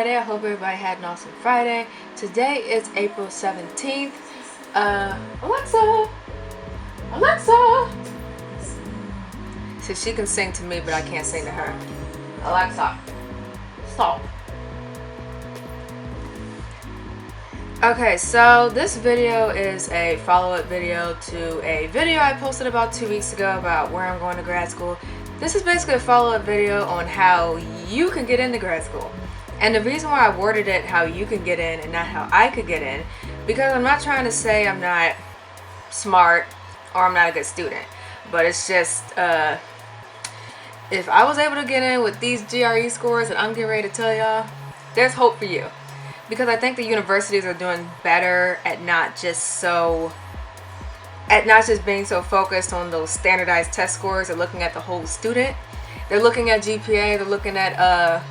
Friday. I hope everybody had an awesome Friday. Today is April 17th. Alexa! So she can sing to me, but I can't sing to her. Alexa, stop. Okay, so this video is a follow-up video to a video I posted about 2 weeks ago about where I'm going to grad school. This is basically a follow-up video on how you can get into grad school. And the reason why I worded it how you can get in and not how I could get in, because I'm not trying to say I'm not smart or I'm not a good student, but it's just if I was able to get in with these GRE scores that I'm getting ready to tell y'all, there's hope for you. Because I think the universities are doing better at not just being so focused on those standardized test scores. They're looking at the whole student. They're looking at GPA. They're looking at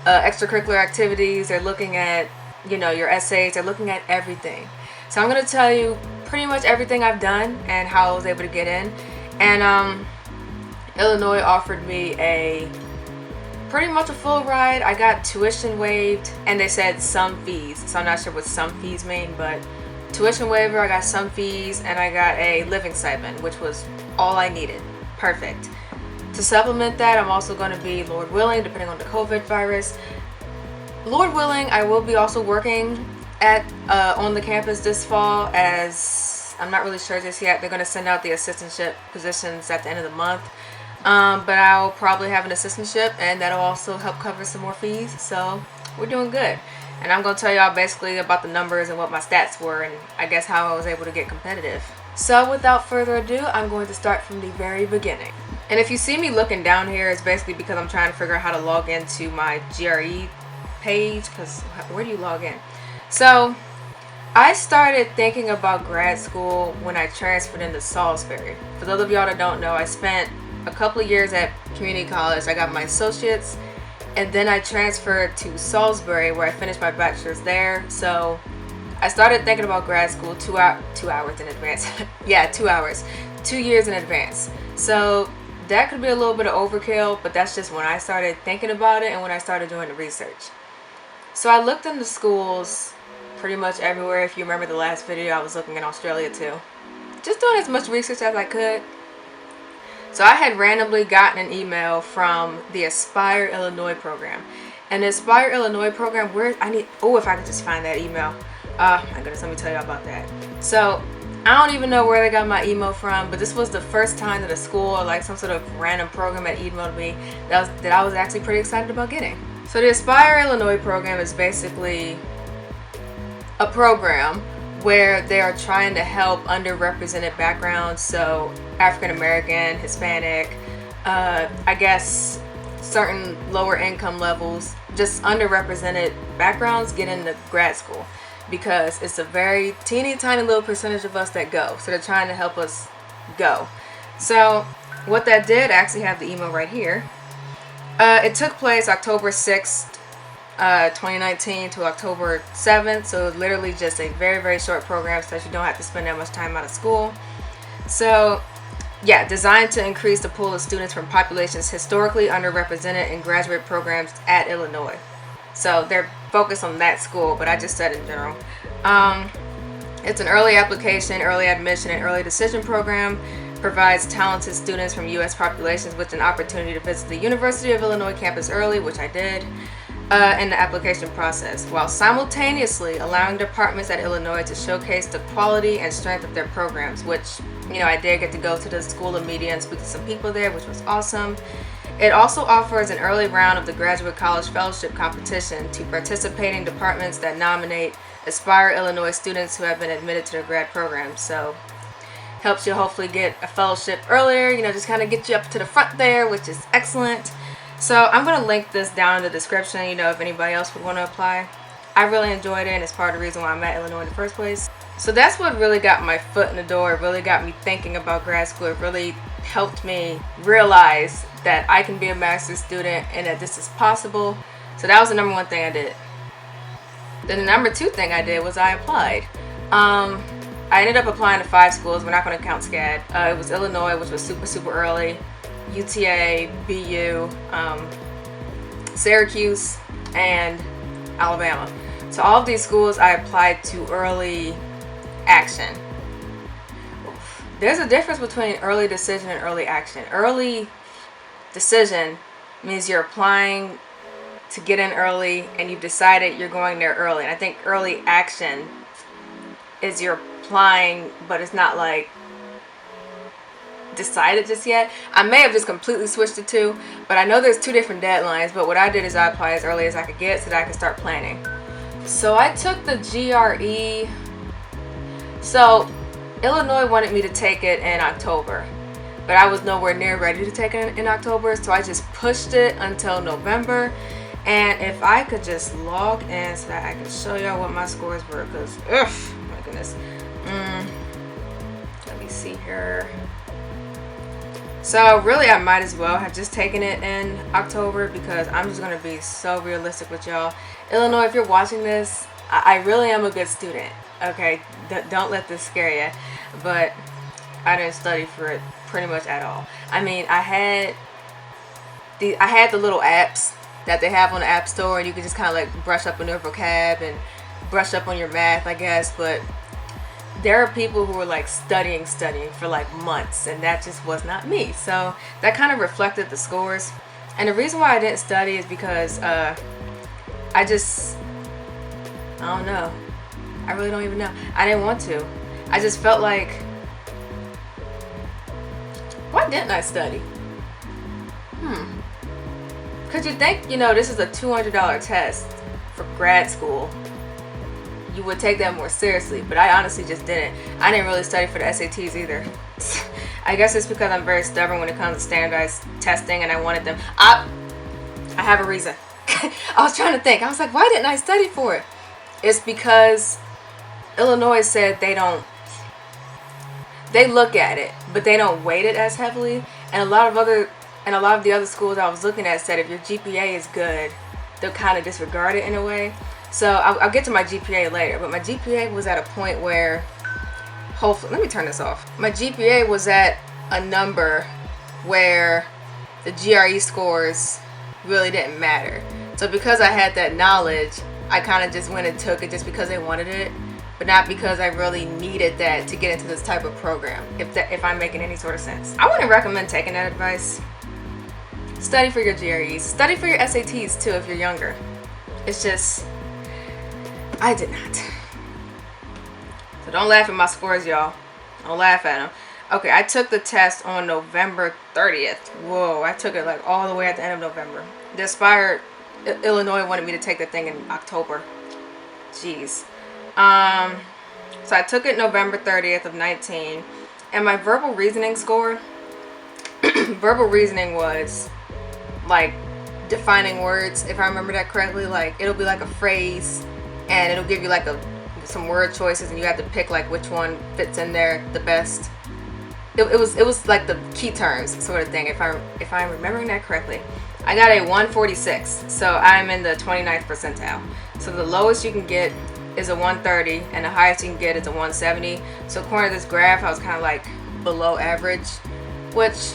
extracurricular activities. They're looking at, your essays. They're looking at everything. So I'm going to tell you pretty much everything I've done and how I was able to get in. And Illinois offered me pretty much a full ride. I got tuition waived, and they said some fees. So I'm not sure what some fees mean, but tuition waiver, I got some fees, and I got a living stipend, which was all I needed. Perfect. To supplement that, I'm also going to be, Lord willing, depending on the COVID virus, Lord willing, I will be also working on the campus this fall, as I'm not really sure just yet. They're going to send out the assistantship positions at the end of the month. But I'll probably have an assistantship, and that'll also help cover some more fees. So we're doing good. And I'm going to tell y'all basically about the numbers and what my stats were, and I guess how I was able to get competitive. So without further ado, I'm going to start from the very beginning. And if you see me looking down here, it's basically because I'm trying to figure out how to log into my GRE page, because where do you log in? So I started thinking about grad school when I transferred into Salisbury. For those of y'all that don't know, I spent a couple of years at community college. I got my associates, and then I transferred to Salisbury, where I finished my bachelor's there. So I started thinking about grad school 2 hours in advance. Yeah, 2 hours, 2 years in advance. So that could be a little bit of overkill, but that's just when I started thinking about it and when I started doing the research. So I looked into schools pretty much everywhere. If you remember the last video, I was looking in Australia too. Just doing as much research as I could. So I had randomly gotten an email from the Aspire Illinois program. And the Aspire Illinois program, if I could just find that email. My goodness, let me tell you about that. So I don't even know where they got my email from, but this was the first time that a school or like some sort of random program had emailed me that I was actually pretty excited about getting. So the Aspire Illinois program is basically a program where they are trying to help underrepresented backgrounds, so African American, Hispanic, I guess certain lower income levels, just underrepresented backgrounds get into grad school, because it's a very teeny tiny little percentage of us that go. So they're trying to help us go. So what that did, I actually have the email right here. It took place October 6th, 2019 to October 7th, so literally just a very, very short program so that you don't have to spend that much time out of school. So yeah, designed to increase the pool of students from populations historically underrepresented in graduate programs at Illinois. So they're focused on that school, but I just said in general. It's an early application, early admission, and early decision program. Provides talented students from U.S. populations with an opportunity to visit the University of Illinois campus early, which I did, in the application process, while simultaneously allowing departments at Illinois to showcase the quality and strength of their programs, which, I did get to go to the School of Media and speak to some people there, which was awesome. It also offers an early round of the Graduate College Fellowship competition to participating departments that nominate Aspire Illinois students who have been admitted to their grad program. So helps you hopefully get a fellowship earlier, just kind of get you up to the front there, which is excellent. So I'm going to link this down in the description, if anybody else would want to apply. I really enjoyed it, and it's part of the reason why I'm at Illinois in the first place. So that's what really got my foot in the door. It really got me thinking about grad school. It really helped me realize that I can be a master's student and that this is possible. So that was the number one thing I did. Then the number two thing I did was I applied. I ended up applying to 5 schools. We're not going to count SCAD. It was Illinois, which was super, super early. UTA, BU, Syracuse, and Alabama. So all of these schools I applied to early action. There's a difference between early decision and early action. Early decision means you're applying to get in early and you've decided you're going there early. And I think early action is you're applying, but it's not like decided just yet. I may have just completely switched the two, but I know there's two different deadlines. But what I did is I applied as early as I could get so that I could start planning. So I took the GRE. So Illinois wanted me to take it in October, but I was nowhere near ready to take it in October, so I just pushed it until November. And if I could just log in so that I could show y'all what my scores were, because my goodness. Let me see here. So really I might as well have just taken it in October, because I'm just going to be so realistic with y'all. Illinois, if you're watching this, I really am a good student. Okay, don't let this scare you. But I didn't study for it pretty much at all. I mean, I had the little apps that they have on the App Store, and you can just kind of like brush up on your vocab and brush up on your math, I guess. But there are people who were like studying for like months, and that just was not me. So that kind of reflected the scores. And the reason why I didn't study is because I don't know. I really don't even know. I didn't want to. I just felt like, why didn't I study? Because you think, this is a $200 test for grad school. You would take that more seriously, but I honestly just didn't. I didn't really study for the SATs either. I guess it's because I'm very stubborn when it comes to standardized testing, and I wanted them. I have a reason. I was trying to think. I was like, why didn't I study for it? It's because Illinois said they look at it, but they don't weight it as heavily. And a lot of the other schools I was looking at said if your GPA is good, they'll kind of disregard it in a way. So I'll get to my GPA later, but my GPA was at a point where, hopefully, let me turn this off. My GPA was at a number where the GRE scores really didn't matter. So because I had that knowledge, I kind of just went and took it just because they wanted it, but not because I really needed that to get into this type of program, if I'm making any sort of sense. I wouldn't recommend taking that advice. Study for your GREs. Study for your SATs too if you're younger. It's just, I did not. So don't laugh at my scores, y'all. Don't laugh at them. Okay, I took the test on November 30th. Whoa, I took it like all the way at the end of November. The Aspire Illinois wanted me to take the thing in October. Jeez. So I took it November 30th of 19, and my verbal reasoning score, verbal reasoning was like defining words, if I remember that correctly. Like it'll be like a phrase, and it'll give you like some word choices, and you have to pick like which one fits in there the best. It was like the key terms sort of thing, if I'm remembering that correctly. I got a 146, so I'm in the 29th percentile. So the lowest you can get is a 130, and the highest you can get is a 170. So according to this graph, I was kind of like below average, which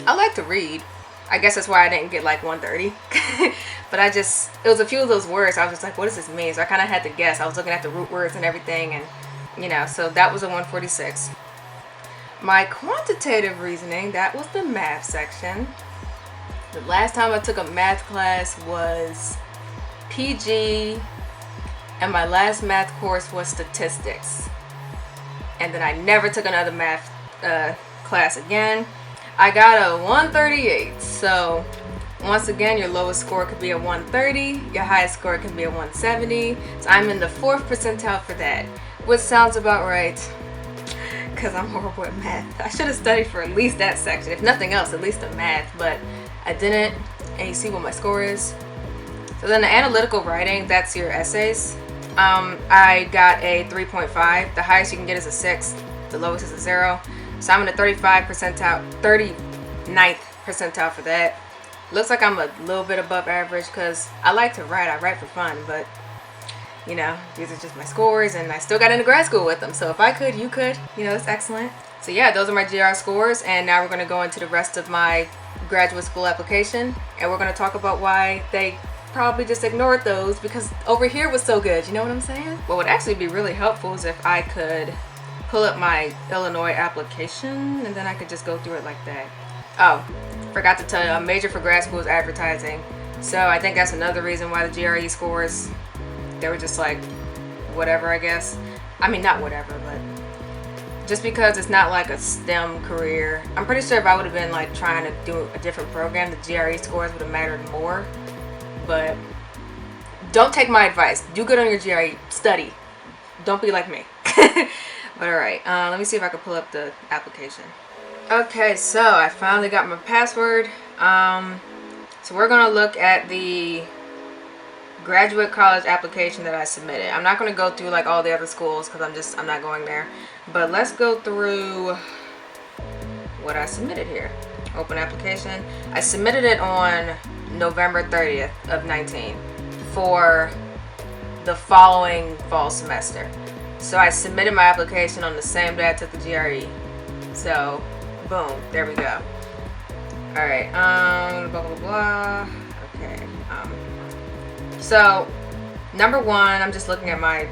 I like to read. I guess that's why I didn't get like 130. But it was a few of those words I was just like, what does this mean? So I kind of had to guess. I was looking at the root words and everything, and so that was a 146. My quantitative reasoning, that was the math section. The last time I took a math class was PG, and my last math course was statistics. And then I never took another math class again. I got a 138. So once again, your lowest score could be a 130. Your highest score can be a 170. So I'm in the 4th percentile for that, which sounds about right, because I'm horrible at math. I should have studied for at least that section. If nothing else, at least the math. But I didn't. And you see what my score is. So then the analytical writing, that's your essays. I got a 3.5. The highest you can get is a 6. The lowest is a 0. So I'm in the 39th percentile for that. Looks like I'm a little bit above average because I like to write. I write for fun, but these are just my scores, and I still got into grad school with them. So if I could, you could. That's excellent. So yeah, those are my GR scores, and now we're going to go into the rest of my graduate school application, and we're going to talk about why they probably just ignored those because over here was so good. You know what I'm saying? What would actually be really helpful is if I could pull up my Illinois application and then I could just go through it like that. Oh, forgot to tell you, a major for grad school is advertising. So I think that's another reason why the GRE scores, they were just like, whatever, I guess. I mean, not whatever, but just because it's not like a STEM career. I'm pretty sure if I would have been like trying to do a different program, the GRE scores would have mattered more. But don't take my advice. Do good on your GRE. Study. Don't be like me. But alright, let me see if I can pull up the application. Okay, so I finally got my password. So we're going to look at the graduate college application that I submitted. I'm not going to go through like all the other schools because I'm not going there. But let's go through what I submitted here. Open application. I submitted it on November 30th of 19 for the following fall semester. So I submitted my application on the same day I took the GRE. So, boom, there we go. Alright, blah, blah, blah. Okay, so, number one, I'm just looking at my...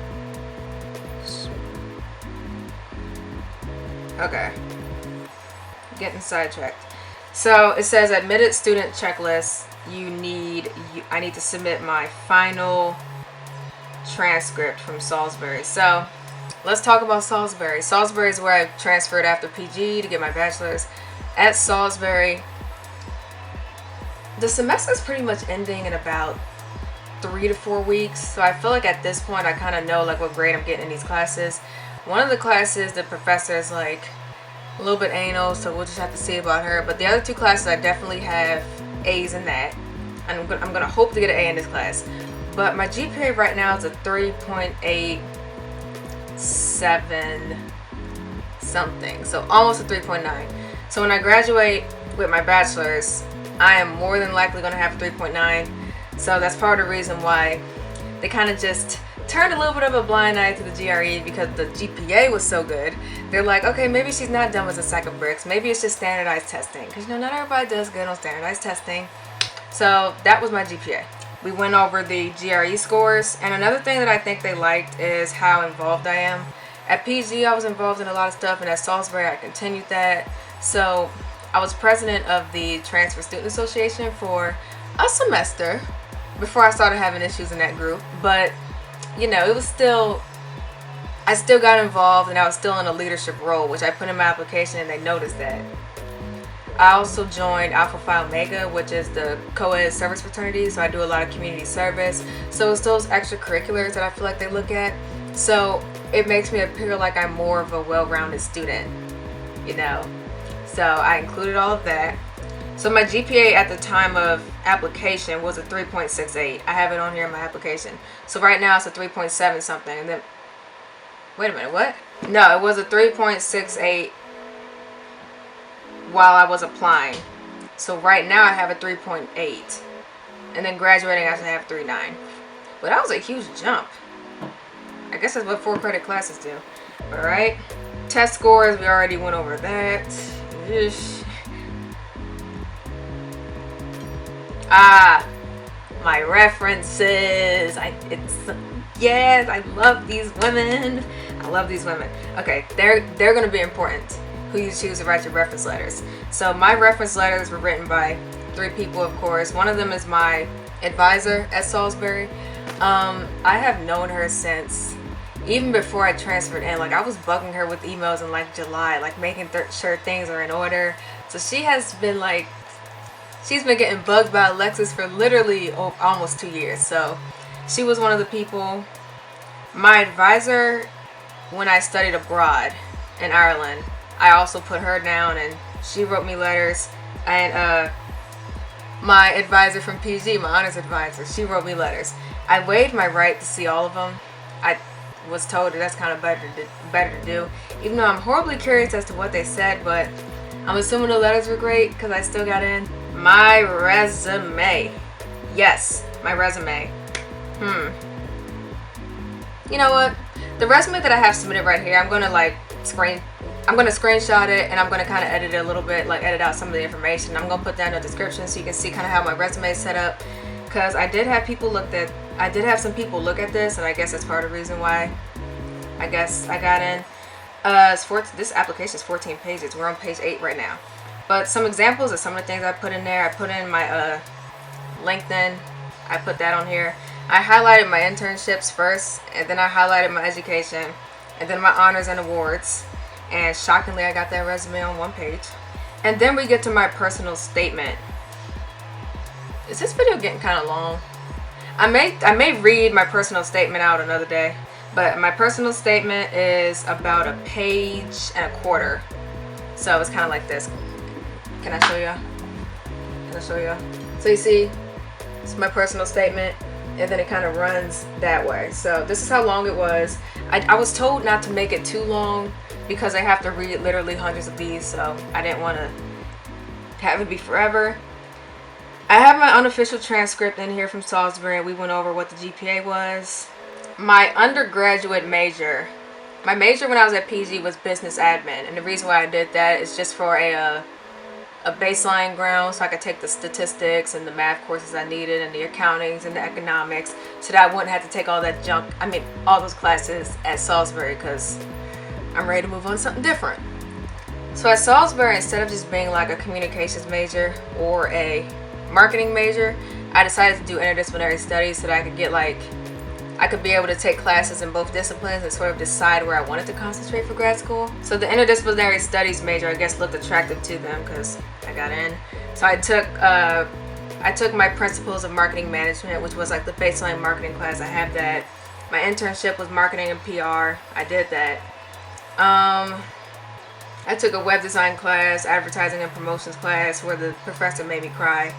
Okay. Getting sidetracked. So, it says admitted student checklist. I need to submit my final transcript from Salisbury. So, let's talk about Salisbury. Salisbury is where I transferred after PG to get my bachelor's. At Salisbury, the semester is pretty much ending in about 3 to 4 weeks. So I feel like at this point I kind of know like what grade I'm getting in these classes. One of the classes, the professor is like a little bit anal, so we'll just have to see about her. But the other two classes, I definitely have A's in that. I'm gonna hope to get an A in this class. But my GPA right now is a 3.87 something, so almost a 3.9. So when I graduate with my bachelor's, I am more than likely going to have a 3.9. So that's part of the reason why they kind of just turned a little bit of a blind eye to the GRE, because the GPA was so good. They're like, okay, maybe she's not dumb as a sack of bricks. Maybe it's just standardized testing, because you know not everybody does good on standardized testing. So that was my GPA. We went over the GRE scores, and another thing that I think they liked is how involved I am. At PG, I was involved in a lot of stuff, and at Salisbury, I continued that. So I was president of the Transfer Student Association for a semester before I started having issues in that group. But, you know, it was still, I still got involved, and I was still in a leadership role, which I put in my application, and they noticed that. I also joined Alpha Phi Omega, which is the co-ed service fraternity, so I do a lot of community service. So it's those extracurriculars that I feel like they look at. So it makes me appear like I'm more of a well-rounded student, you know. So I included all of that. So my GPA at the time of application was a 3.68. I have it on here in my application. So right now it's a 3.7 something. And then, wait a minute, what? No, it was a 3.68 while I was applying. So right now I have a 3.8. And then graduating I should have 3.9. But that was a huge jump. I guess that's what 4 credit classes do. Alright. Test scores, we already went over that. Ish. My references. Yes, I love these women. I love these women. Okay, they're going to be important who you choose to write your reference letters. So my reference letters were written by 3 people, of course. One of them is my advisor at Salisbury. I have known her since even before I transferred in. Like, I was bugging her with emails in like July, like making sure things are in order. So she has been like, she's been getting bugged by Alexis for literally almost 2 years. So she was one of the people. My advisor when I studied abroad in Ireland, I also put her down, and she wrote me letters. And my advisor from PG, my honors advisor, she wrote me letters. I waived my right to see all of them. I was told that that's kind of better to do, even though I'm horribly curious as to what they said, but I'm assuming the letters were great because I still got in. My resume. Yes, my resume. You know what? The resume that I have submitted right here, I'm gonna screenshot it, and I'm gonna kind of edit it a little bit, like edit out some of the information. I'm gonna put down a description so you can see kind of how my resume is set up. because I did have some people look at this, and I guess that's part of the reason why I guess I got in. This application is 14 pages. We're on page 8 right now. But some examples of some of the things I put in there. I put in my LinkedIn. I put that on here. I highlighted my internships first, and then I highlighted my education, and then my honors and awards. And shockingly, I got that resume on one page. And then we get to my personal statement. Is this video getting kind of long? I may read my personal statement out another day, but my personal statement is about a page and a quarter. So it's kind of like this. Can I show you? So you see, it's my personal statement, and then it kind of runs that way. So this is how long it was. I was told not to make it too long because I have to read literally hundreds of these, so I didn't want to have it be forever. I have my unofficial transcript in here from Salisbury, and we went over what the GPA was. My undergraduate major, my major when I was at PG was business admin, and the reason why I did that is just for a baseline ground, so I could take the statistics and the math courses I needed, and the accountings and the economics, so that I wouldn't have to take all that junk, all those classes at Salisbury, because I'm ready to move on to something different. So at Salisbury, instead of just being like a communications major or a marketing major, I decided to do interdisciplinary studies so that I could be able to take classes in both disciplines and sort of decide where I wanted to concentrate for grad school. So the interdisciplinary studies major, I guess, looked attractive to them because I got in. So I took my principles of marketing management, which was like the baseline marketing class. I have that. My internship was marketing and PR. I did that. I took a web design class, advertising and promotions class, where the professor made me cry.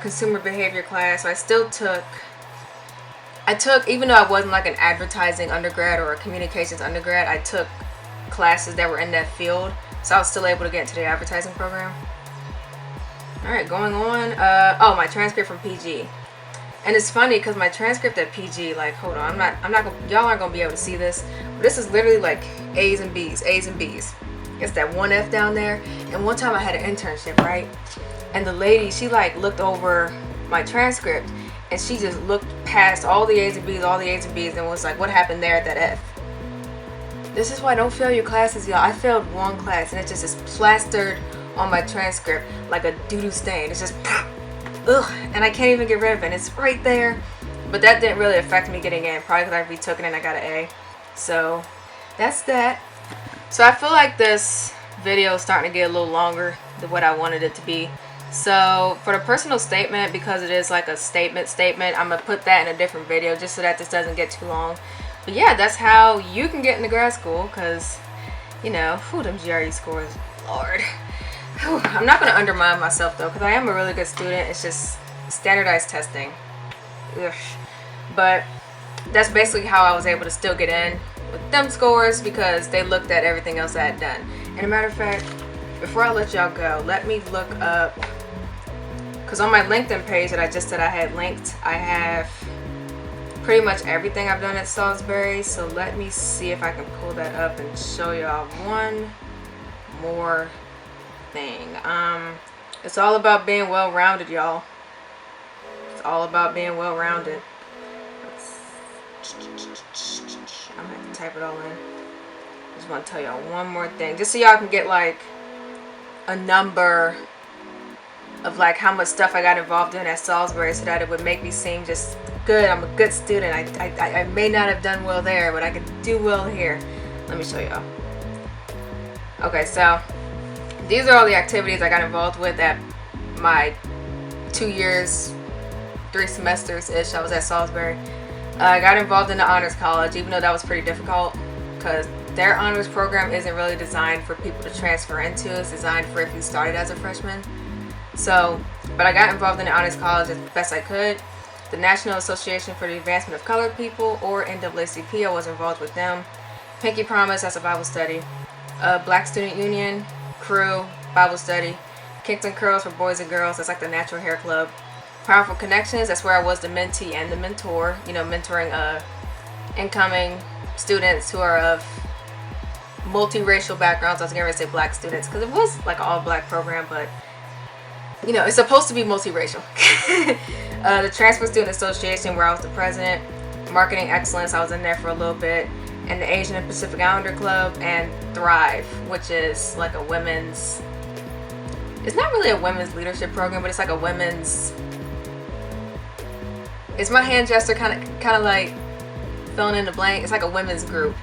Consumer behavior class. So I took, even though I wasn't like an advertising undergrad or a communications undergrad, I took classes that were in that field, so I was still able to get into the advertising program. Alright, going on. My transcript from PG. And it's funny because my transcript at PG, like, hold on, y'all aren't gonna be able to see this, but this is literally like A's and B's. It's that one F down there. And one time I had an internship, right? And the lady, she like looked over my transcript, and she just looked past all the A's and B's, and was like, what happened there at that F? This is why don't fail your classes, y'all. I failed one class, and it just is plastered on my transcript like a doo-doo stain. It's just, ugh, and I can't even get rid of it. It's right there. But that didn't really affect me getting in, probably because I retook it and I got an A. So that's that. So I feel like this video is starting to get a little longer than what I wanted it to be. So for the personal statement, because it is like a statement, I'm going to put that in a different video just so that this doesn't get too long. But yeah, that's how you can get into grad school, because, you know, them GRE scores, Lord. I'm not going to undermine myself though, because I am a really good student. It's just standardized testing. Ugh. But that's basically how I was able to still get in with them scores, because they looked at everything else I had done. And a matter of fact, before I let y'all go, let me look up, because on my LinkedIn page that I just said I had linked, I have pretty much everything I've done at Salisbury. So let me see if I can pull that up and show y'all one more thing. It's all about being well-rounded, y'all. It's all about being well-rounded. I'm gonna have to type it all in. I just want to tell y'all one more thing, just so y'all can get like a number of like how much stuff I got involved in at Salisbury, so that it would make me seem just good. I'm a good student. I may not have done well there, but I could do well here. Let me show y'all. Okay, so these are all the activities I got involved with at my 2 years, 3 semesters-ish I was at Salisbury. I got involved in the honors college, even though that was pretty difficult, because their honors program isn't really designed for people to transfer into. It's designed for if you started as a freshman. So, but I got involved in the honors college as best I could. The National Association for the Advancement of Colored People, or NAACP, I was involved with them. Pinky Promise, that's a Bible study. Black Student Union, Crew, Bible study. Kingston Curls for boys and girls, that's like the natural hair club. Powerful Connections, that's where I was the mentee and the mentor, you know, mentoring incoming students who are of multiracial backgrounds. I was going to say black students, because it was like an all black program, but you know, it's supposed to be multiracial. The Transfer Student Association, where I was the president. Marketing Excellence, I was in there for a little bit. And the Asian and Pacific Islander Club, and Thrive, which is like a women's, it's not really a women's leadership program, but it's like a women's, it's my hand gesture kind of like filling in the blank. It's like a women's group.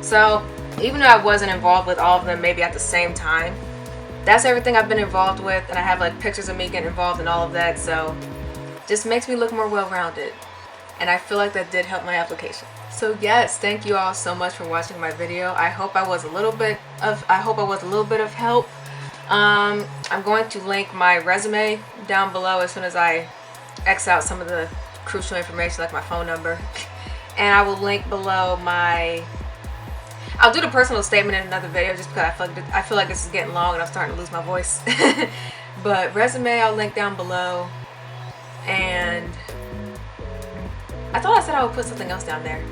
So even though I wasn't involved with all of them maybe at the same time, that's everything I've been involved with, and I have like pictures of me getting involved in all of that, so just makes me look more well-rounded, and I feel like that did help my application. So yes, thank you all so much for watching my video. I hope I was a little bit of help. I'm going to link my resume down below as soon as I X out some of the crucial information like my phone number, and I will link below I'll do the personal statement in another video just because I feel like this is getting long and I'm starting to lose my voice. But resume I'll link down below, and I thought I said I would put something else down there.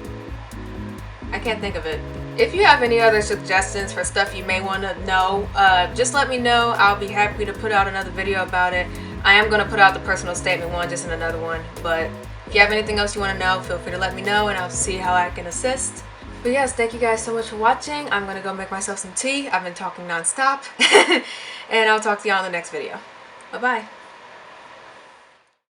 I can't think of it. If you have any other suggestions for stuff you may want to know, just let me know. I'll be happy to put out another video about it. I am going to put out the personal statement one just in another one, but if you have anything else you want to know, feel free to let me know and I'll see how I can assist. But yes, thank you guys so much for watching. I'm going to go make myself some tea. I've been talking non-stop. And I'll talk to you all in the next video. Bye-bye.